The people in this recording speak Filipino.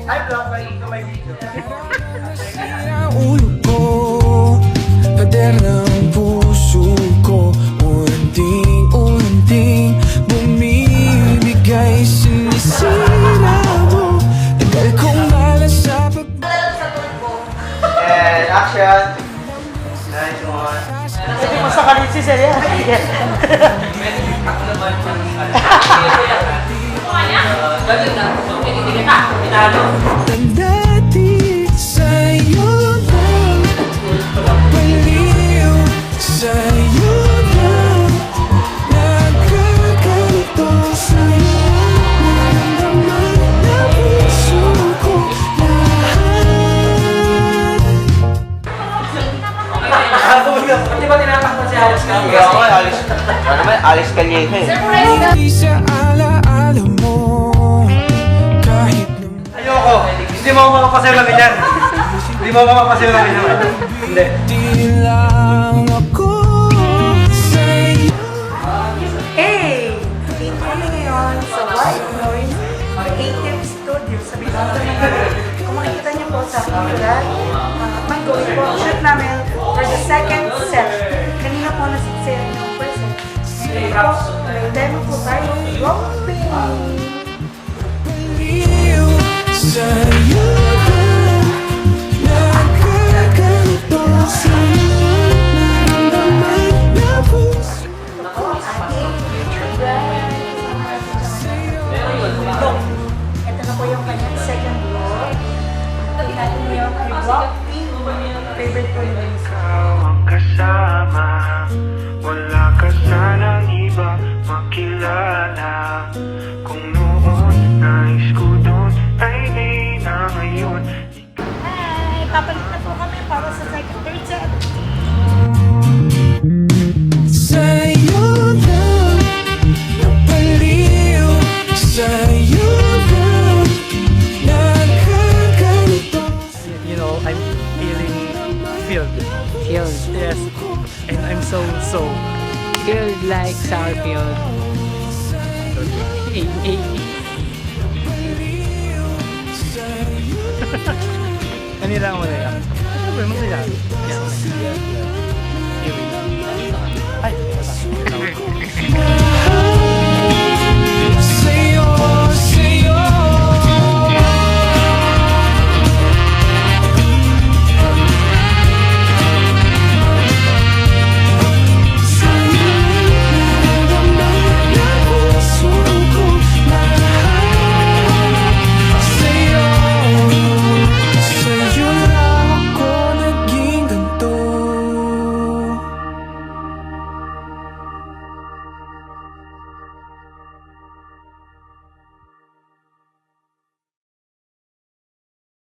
Hi, vlog. May video. Ulo ko, pader ng puso ko, unting-unting bumibigay. Sinisira mo, tagal kong malas sa pag... And action. Nice one. Hindi mo sa kalit si Sir yan. Tandati sa'yo lang, baliw sa'yo lang, nagkakalito sa'yo, naramdaman na puso ko lahat. Di ba tinatakpan si Alex ka? Hindi ako Alex. Ano naman? Alex Calleja eh. Hindi sa alaala mo, kahit nung Ayoko. Hindi mo ako makapasayaw yan. Hindi mo ako makapasayaw yan. Hindi. di lang ako sa'yo. Hey! Dito kami ngayon sa White Noise Creative Studio sa Binondo, Manila. Kung makikita niyo po sa Manila, mag-going po. Shoot namin for the second set. Kanina po nasitsaya yung first set. Ngayon po, may demo po tayo. Romping! Baliw sa'yo lang, nagkakalito sa'yo, naramdaman na puso. Ito na po yung kanyang second vlog. Natin niyo yung vlog. Favorite ko yun. Ang kasama, wala ka sanang iba makilala. Kung noon nais ko doon ay di na ngayon. Hi! Papalit na po kami para sa second third set. Sa'yo lang, napaliw sa'yo lang, nagkakalito. You know, I'm feeling filled. Filled. Yes. And I'm so Filled like sour filled. Hey, hey. kanila mo na yan. Siyempre, masaya. Yeah.